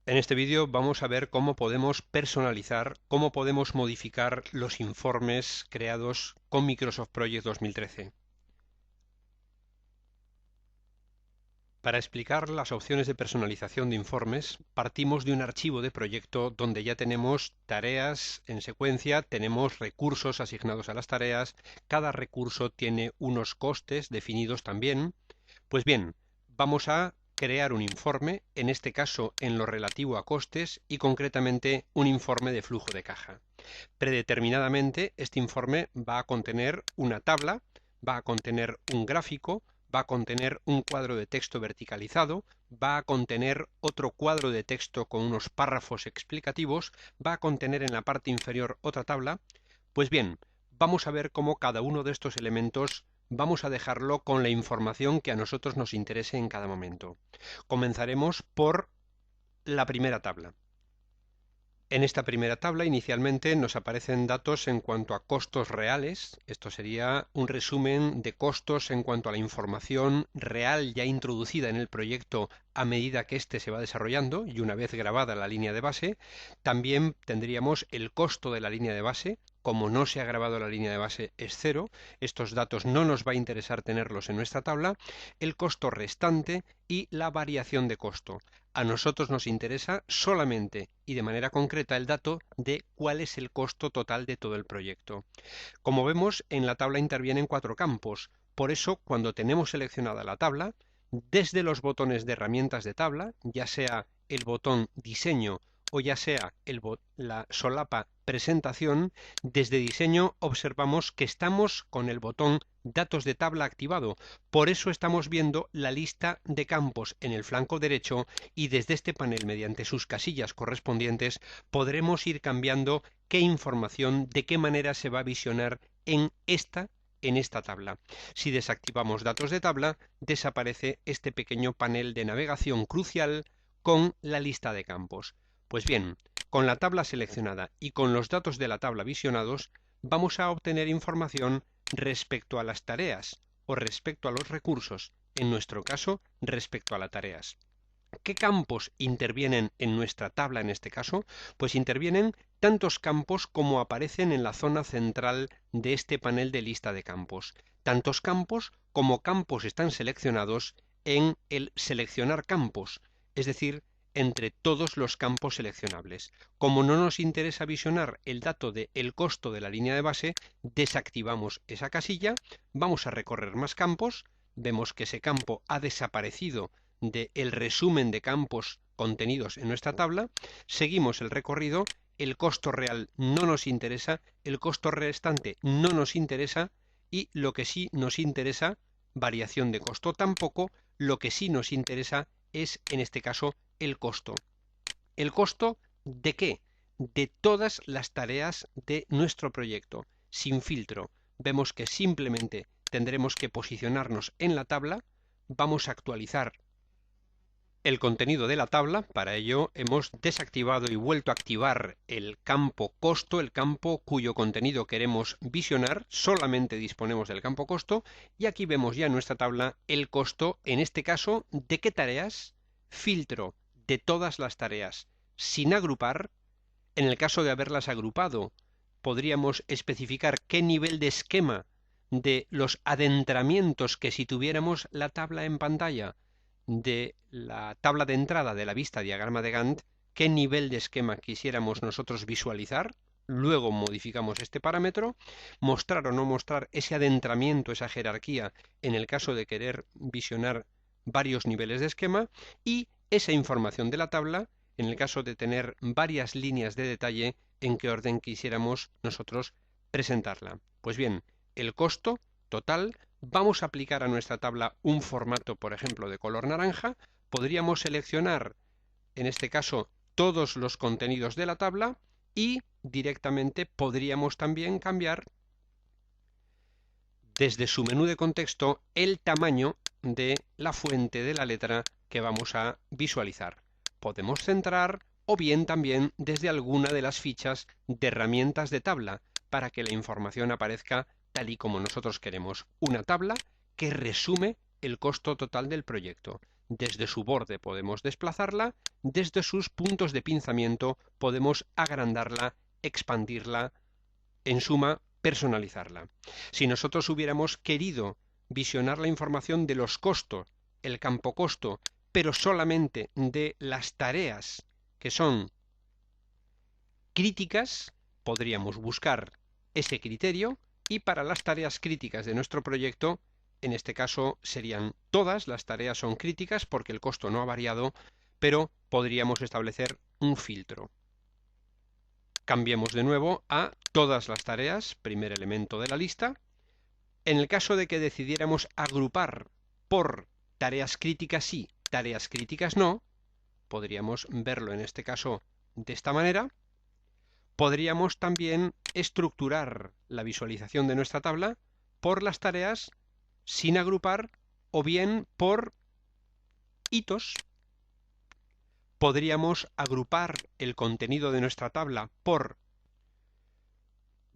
En este vídeo vamos a ver cómo podemos personalizar, cómo podemos modificar los informes creados con Microsoft Project 2013. Para explicar las opciones de personalización de informes, partimos de un archivo de proyecto donde ya tenemos tareas en secuencia, tenemos recursos asignados a las tareas, cada recurso tiene unos costes definidos también. Pues bien, vamos a crear un informe, en este caso en lo relativo a costes y concretamente un informe de flujo de caja. Predeterminadamente, este informe va a contener una tabla, va a contener un gráfico, va a contener un cuadro de texto verticalizado, va a contener otro cuadro de texto con unos párrafos explicativos, va a contener en la parte inferior otra tabla. Pues bien, vamos a ver cómo cada uno de estos elementos vamos a dejarlo con la información que a nosotros nos interese en cada momento. Comenzaremos por la primera tabla. En esta primera tabla inicialmente nos aparecen datos en cuanto a costos reales. Esto sería un resumen de costos en cuanto a la información real ya introducida en el proyecto a medida que éste se va desarrollando y una vez grabada la línea de base. También tendríamos el costo de la línea de base. Como no se ha grabado la línea de base es cero, estos datos no nos va a interesar tenerlos en nuestra tabla, el costo restante y la variación de costo. A nosotros nos interesa solamente y de manera concreta el dato de cuál es el costo total de todo el proyecto. Como vemos, en la tabla intervienen cuatro campos. Por eso, cuando tenemos seleccionada la tabla, desde los botones de herramientas de tabla, ya sea el botón diseño o ya sea la solapa presentación, desde diseño observamos que estamos con el botón datos de tabla activado. Por eso estamos viendo la lista de campos en el flanco derecho y desde este panel, mediante sus casillas correspondientes, podremos ir cambiando qué información, de qué manera se va a visionar en esta tabla. Si desactivamos datos de tabla, desaparece este pequeño panel de navegación crucial con la lista de campos. Pues bien, con la tabla seleccionada y con los datos de la tabla visionados, vamos a obtener información respecto a las tareas o respecto a los recursos, en nuestro caso, respecto a las tareas. ¿Qué campos intervienen en nuestra tabla en este caso? Pues intervienen tantos campos como aparecen en la zona central de este panel de lista de campos. Tantos campos como campos están seleccionados en el seleccionar campos, es decir, entre todos los campos seleccionables. Como no nos interesa visionar el dato del costo de la línea de base, desactivamos esa casilla, vamos a recorrer más campos, vemos que ese campo ha desaparecido del resumen de campos contenidos en nuestra tabla, seguimos el recorrido, el costo real no nos interesa, el costo restante no nos interesa y lo que sí nos interesa, variación de costo tampoco, lo que sí nos interesa es en este caso el costo. ¿El costo de qué? De todas las tareas de nuestro proyecto, sin filtro. Vemos que simplemente tendremos que posicionarnos en la tabla, vamos a actualizar el contenido de la tabla. Para ello hemos desactivado y vuelto a activar el campo costo, el campo cuyo contenido queremos visionar. Solamente disponemos del campo costo y aquí vemos ya en nuestra tabla el costo, en este caso, ¿de qué tareas? Filtro de todas las tareas, sin agrupar. En el caso de haberlas agrupado, podríamos especificar qué nivel de esquema de los adentramientos que si tuviéramos la tabla en pantalla de la tabla de entrada de la vista diagrama de Gantt, qué nivel de esquema quisiéramos nosotros visualizar. Luego modificamos este parámetro, mostrar o no mostrar ese adentramiento, esa jerarquía, en el caso de querer visionar varios niveles de esquema, y esa información de la tabla, en el caso de tener varias líneas de detalle, en qué orden quisiéramos nosotros presentarla. Pues bien, el costo total, vamos a aplicar a nuestra tabla un formato, por ejemplo, de color naranja. Podríamos seleccionar, en este caso, todos los contenidos de la tabla y directamente podríamos también cambiar desde su menú de contexto el tamaño de la fuente de la letra que vamos a visualizar. Podemos centrar o bien también desde alguna de las fichas de herramientas de tabla para que la información aparezca tal y como nosotros queremos. Una tabla que resume el costo total del proyecto. Desde su borde podemos desplazarla, desde sus puntos de pinzamiento podemos agrandarla, expandirla, en suma, personalizarla. Si nosotros hubiéramos querido visionar la información de los costos, el campo costo, pero solamente de las tareas que son críticas, podríamos buscar ese criterio y para las tareas críticas de nuestro proyecto, en este caso serían todas las tareas son críticas porque el costo no ha variado, pero podríamos establecer un filtro. Cambiemos de nuevo a todas las tareas, primer elemento de la lista. En el caso de que decidiéramos agrupar por tareas críticas sí, tareas críticas no, podríamos verlo en este caso de esta manera. Podríamos también estructurar la visualización de nuestra tabla por las tareas sin agrupar o bien por hitos. Podríamos agrupar el contenido de nuestra tabla por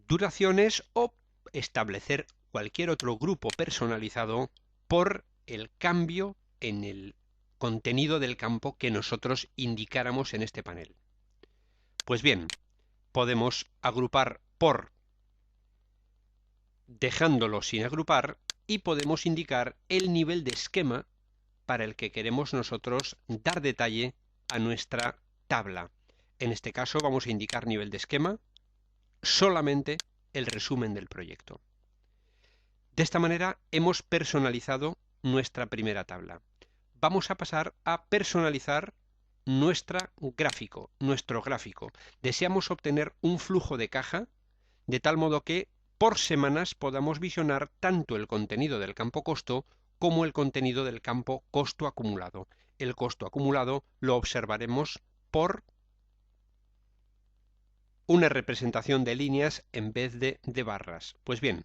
duraciones o establecer cualquier otro grupo personalizado por el cambio en el contenido del campo que nosotros indicáramos en este panel. Pues bien, podemos agrupar por dejándolo sin agrupar y podemos indicar el nivel de esquema para el que queremos nosotros dar detalle a nuestra tabla. En este caso vamos a indicar nivel de esquema solamente el resumen del proyecto. De esta manera hemos personalizado nuestra primera tabla. Vamos a pasar a personalizar nuestro gráfico. Deseamos obtener un flujo de caja de tal modo que por semanas podamos visionar tanto el contenido del campo costo como el contenido del campo costo acumulado. El costo acumulado lo observaremos por una representación de líneas en vez de barras. Pues bien,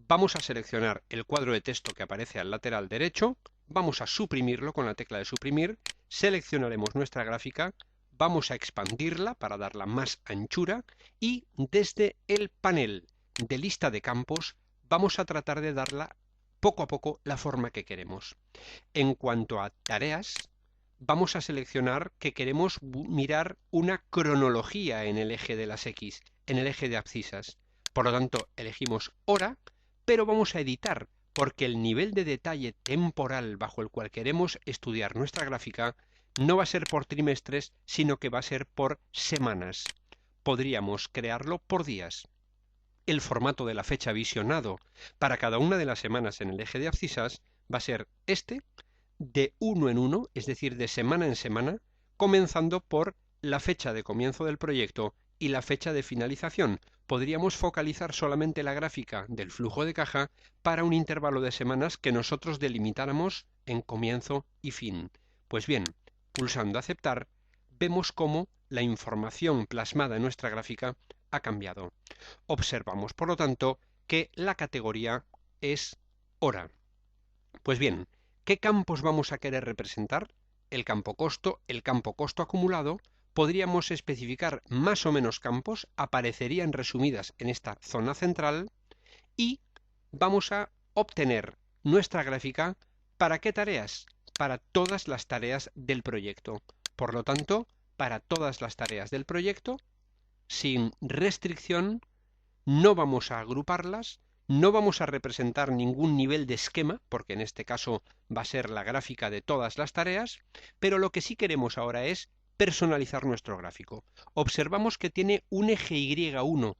vamos a seleccionar el cuadro de texto que aparece al lateral derecho, vamos a suprimirlo con la tecla de suprimir, seleccionaremos nuestra gráfica, vamos a expandirla para darla más anchura y desde el panel de lista de campos vamos a tratar de darla poco a poco la forma que queremos. En cuanto a tareas, vamos a seleccionar que queremos mirar una cronología en el eje de las X, en el eje de abscisas. Por lo tanto, elegimos hora, pero vamos a editar, porque el nivel de detalle temporal bajo el cual queremos estudiar nuestra gráfica no va a ser por trimestres, sino que va a ser por semanas. Podríamos crearlo por días. El formato de la fecha visionado para cada una de las semanas en el eje de abscisas va a ser este, de uno en uno, es decir, de semana en semana, comenzando por la fecha de comienzo del proyecto y la fecha de finalización. Podríamos focalizar solamente la gráfica del flujo de caja para un intervalo de semanas que nosotros delimitáramos en comienzo y fin. Pues bien, pulsando aceptar, vemos cómo la información plasmada en nuestra gráfica ha cambiado. Observamos, por lo tanto, que la categoría es hora. Pues bien, ¿qué campos vamos a querer representar? El campo costo acumulado. Podríamos especificar más o menos campos, aparecerían resumidas en esta zona central y vamos a obtener nuestra gráfica. ¿Para qué tareas? Para todas las tareas del proyecto. Por lo tanto, para todas las tareas del proyecto, sin restricción, no vamos a agruparlas, no vamos a representar ningún nivel de esquema, porque en este caso va a ser la gráfica de todas las tareas, pero lo que sí queremos ahora es personalizar nuestro gráfico. Observamos que tiene un eje Y1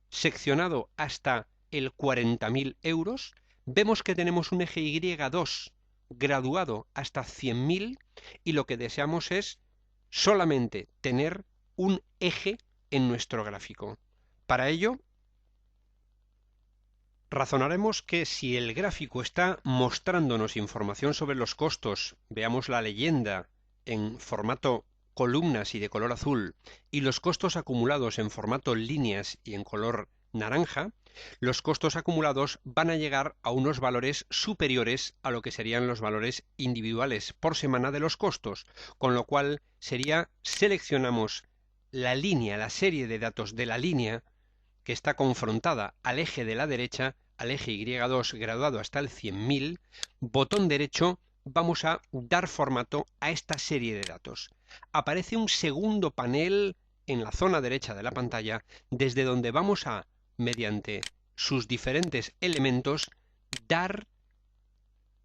seccionado hasta el 40.000 euros, vemos que tenemos un eje Y2 graduado hasta 100.000 y lo que deseamos es solamente tener un eje en nuestro gráfico. Para ello, razonaremos que si el gráfico está mostrándonos información sobre los costos, veamos la leyenda en formato columnas y de color azul, y los costos acumulados en formato líneas y en color naranja, los costos acumulados van a llegar a unos valores superiores a lo que serían los valores individuales por semana de los costos, con lo cual seleccionamos la línea, la serie de datos de la línea que está confrontada al eje de la derecha, al eje Y2 graduado hasta el 100.000, botón derecho, vamos a dar formato a esta serie de datos. Aparece un segundo panel en la zona derecha de la pantalla, desde donde vamos a, mediante sus diferentes elementos, dar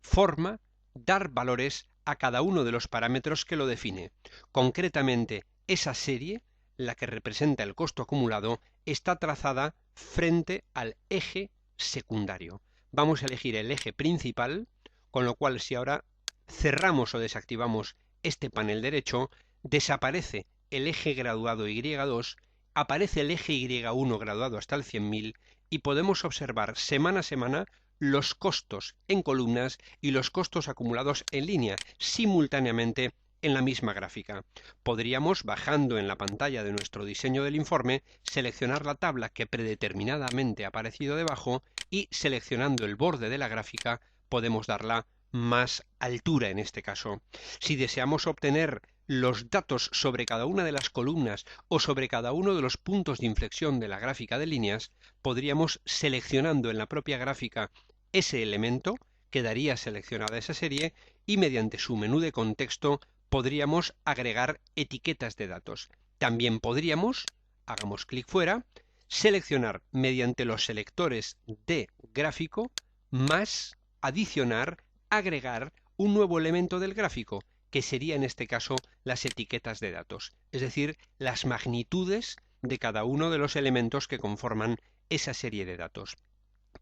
forma, dar valores a cada uno de los parámetros que lo define. Concretamente, esa serie, la que representa el costo acumulado, está trazada frente al eje secundario. Vamos a elegir el eje principal, con lo cual si ahora cerramos o desactivamos este panel derecho, desaparece el eje graduado Y2, aparece el eje Y1 graduado hasta el 100.000 y podemos observar semana a semana los costos en columnas y los costos acumulados en línea simultáneamente en la misma gráfica. Podríamos, bajando en la pantalla de nuestro diseño del informe, seleccionar la tabla que predeterminadamente ha aparecido debajo y, seleccionando el borde de la gráfica, podemos darla más altura en este caso. Si deseamos obtener los datos sobre cada una de las columnas o sobre cada uno de los puntos de inflexión de la gráfica de líneas, podríamos, seleccionando en la propia gráfica ese elemento, quedaría seleccionada esa serie y mediante su menú de contexto podríamos agregar etiquetas de datos. También podríamos, hagamos clic fuera, seleccionar mediante los selectores de gráfico, más, adicionar, agregar un nuevo elemento del gráfico, que sería en este caso las etiquetas de datos, es decir, las magnitudes de cada uno de los elementos que conforman esa serie de datos.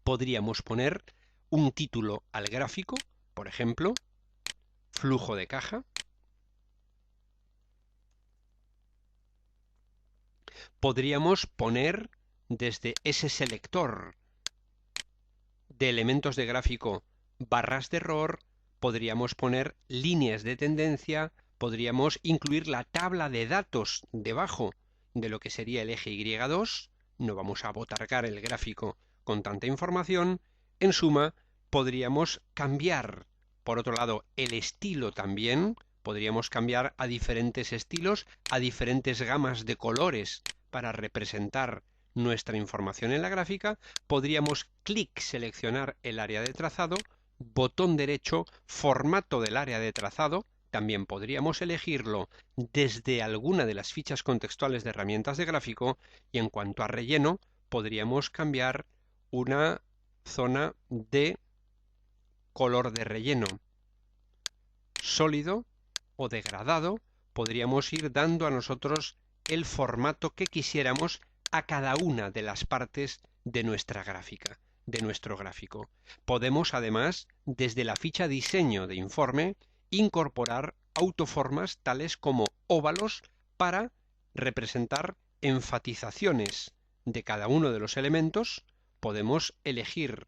Podríamos poner un título al gráfico, por ejemplo, flujo de caja. Podríamos poner desde ese selector de elementos de gráfico barras de error, podríamos poner líneas de tendencia, podríamos incluir la tabla de datos debajo de lo que sería el eje Y2, no vamos a abotargar el gráfico con tanta información. En suma, podríamos cambiar, por otro lado, el estilo también, podríamos cambiar a diferentes estilos, a diferentes gamas de colores para representar nuestra información en la gráfica. Podríamos seleccionar el área de trazado, botón derecho, formato del área de trazado. También podríamos elegirlo desde alguna de las fichas contextuales de herramientas de gráfico y en cuanto a relleno, podríamos cambiar una zona de color de relleno sólido o degradado. Podríamos ir dando a nosotros el formato que quisiéramos a cada una de las partes de nuestra gráfica, de nuestro gráfico. Podemos además, desde la ficha diseño de informe, incorporar autoformas tales como óvalos para representar enfatizaciones de cada uno de los elementos. Podemos elegir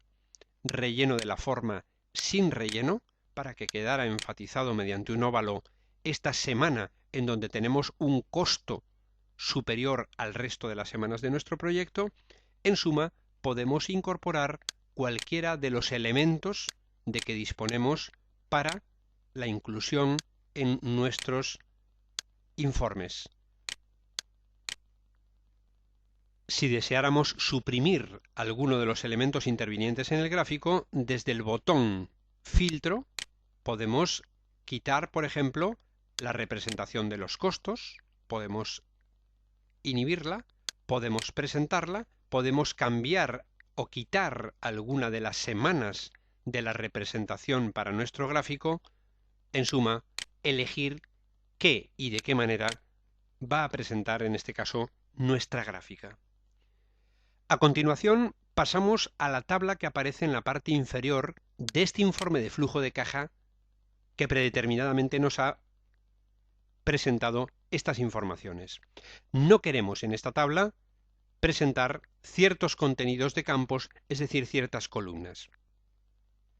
relleno de la forma sin relleno para que quedara enfatizado mediante un óvalo esta semana en donde tenemos un costo superior al resto de las semanas de nuestro proyecto. En suma, podemos incorporar cualquiera de los elementos de que disponemos para la inclusión en nuestros informes. Si deseáramos suprimir alguno de los elementos intervinientes en el gráfico, desde el botón Filtro podemos quitar, por ejemplo, la representación de los costos, podemos inhibirla, podemos presentarla, podemos cambiar o quitar alguna de las semanas de la representación para nuestro gráfico. En suma, elegir qué y de qué manera va a presentar en este caso nuestra gráfica. A continuación, pasamos a la tabla que aparece en la parte inferior de este informe de flujo de caja que predeterminadamente nos ha presentado estas informaciones. No queremos en esta tabla presentar ciertos contenidos de campos, es decir, ciertas columnas.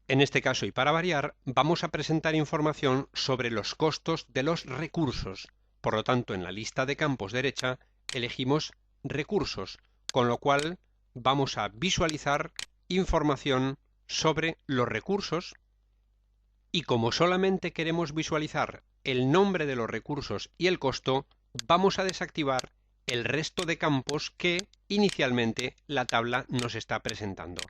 En este caso, y para variar, vamos a presentar información sobre los costos de los recursos. Por lo tanto, en la lista de campos derecha elegimos recursos, con lo cual vamos a visualizar información sobre los recursos y como solamente queremos visualizar el nombre de los recursos y el costo, vamos a desactivar el resto de campos que inicialmente la tabla nos está presentando.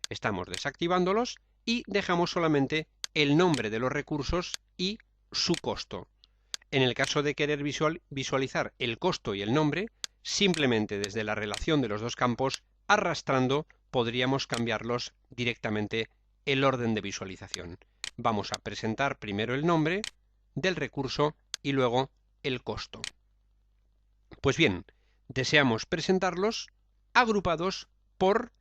Estamos desactivándolos y dejamos solamente el nombre de los recursos y su costo. En el caso de querer visualizar el costo y el nombre, simplemente desde la relación de los dos campos, arrastrando, podríamos cambiarlos directamente el orden de visualización. Vamos a presentar primero el nombre del recurso y luego el costo. Pues bien, deseamos presentarlos agrupados por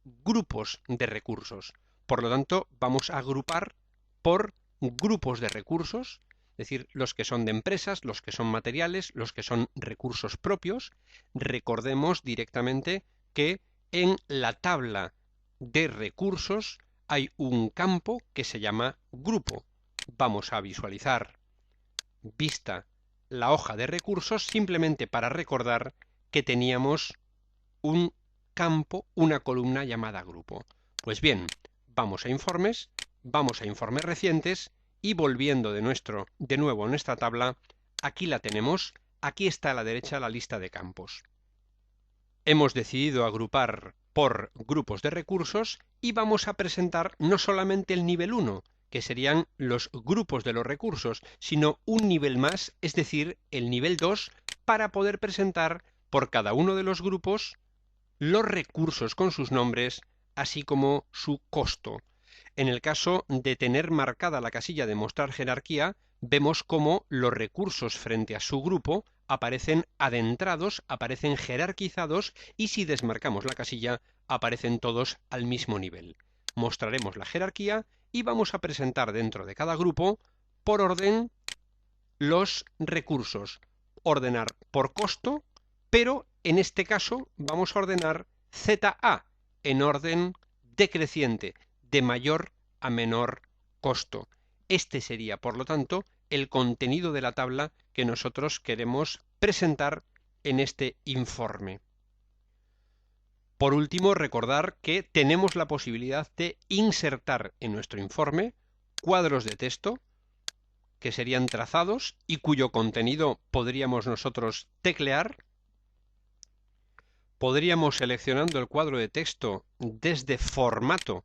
grupos de recursos. Por lo tanto, vamos a agrupar por grupos de recursos, es decir, los que son de empresas, los que son materiales, los que son recursos propios. Recordemos directamente que en la tabla de recursos hay un campo que se llama grupo. Vamos a visualizar vista la hoja de recursos simplemente para recordar que teníamos un campo, una columna llamada grupo. Pues bien, vamos a informes recientes y volviendo de nuevo a nuestra tabla, aquí la tenemos, aquí está a la derecha la lista de campos. Hemos decidido agrupar por grupos de recursos y vamos a presentar no solamente el nivel 1, que serían los grupos de los recursos, sino un nivel más, es decir, el nivel 2, para poder presentar por cada uno de los grupos los recursos con sus nombres, así como su costo. En el caso de tener marcada la casilla de mostrar jerarquía, vemos cómo los recursos frente a su grupo aparecen adentrados, aparecen jerarquizados y si desmarcamos la casilla aparecen todos al mismo nivel. Mostraremos la jerarquía y vamos a presentar dentro de cada grupo por orden los recursos. Ordenar por costo, pero en este caso vamos a ordenar ZA en orden decreciente, de mayor a menor costo. Este sería, por lo tanto, el contenido de la tabla que nosotros queremos presentar en este informe. Por último, recordar que tenemos la posibilidad de insertar en nuestro informe cuadros de texto que serían trazados y cuyo contenido podríamos nosotros teclear. Podríamos, seleccionando el cuadro de texto desde formato,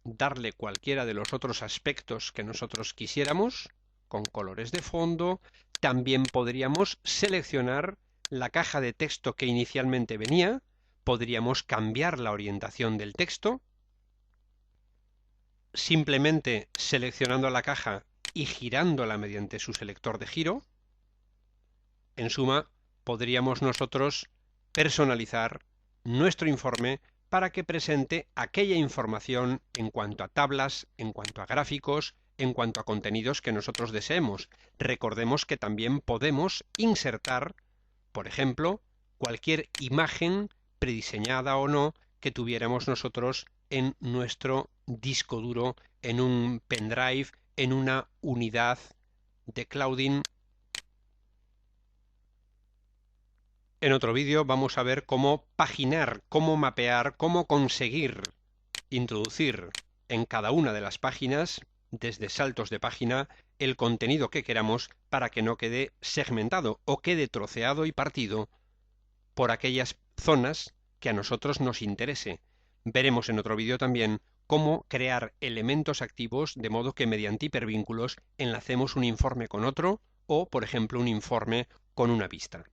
darle cualquiera de los otros aspectos que nosotros quisiéramos, con colores de fondo. También podríamos seleccionar la caja de texto que inicialmente venía, podríamos cambiar la orientación del texto, simplemente seleccionando la caja y girándola mediante su selector de giro. En suma, podríamos nosotros personalizar nuestro informe para que presente aquella información en cuanto a tablas, en cuanto a gráficos, en cuanto a contenidos que nosotros deseemos. Recordemos que también podemos insertar, por ejemplo, cualquier imagen prediseñada o no que tuviéramos nosotros en nuestro disco duro, en un pendrive, en una unidad de clouding. En otro vídeo vamos a ver cómo paginar, cómo mapear, cómo conseguir introducir en cada una de las páginas, desde saltos de página, el contenido que queramos para que no quede segmentado o quede troceado y partido por aquellas zonas que a nosotros nos interese. Veremos en otro vídeo también cómo crear elementos activos de modo que mediante hipervínculos enlacemos un informe con otro o, por ejemplo, un informe con una vista.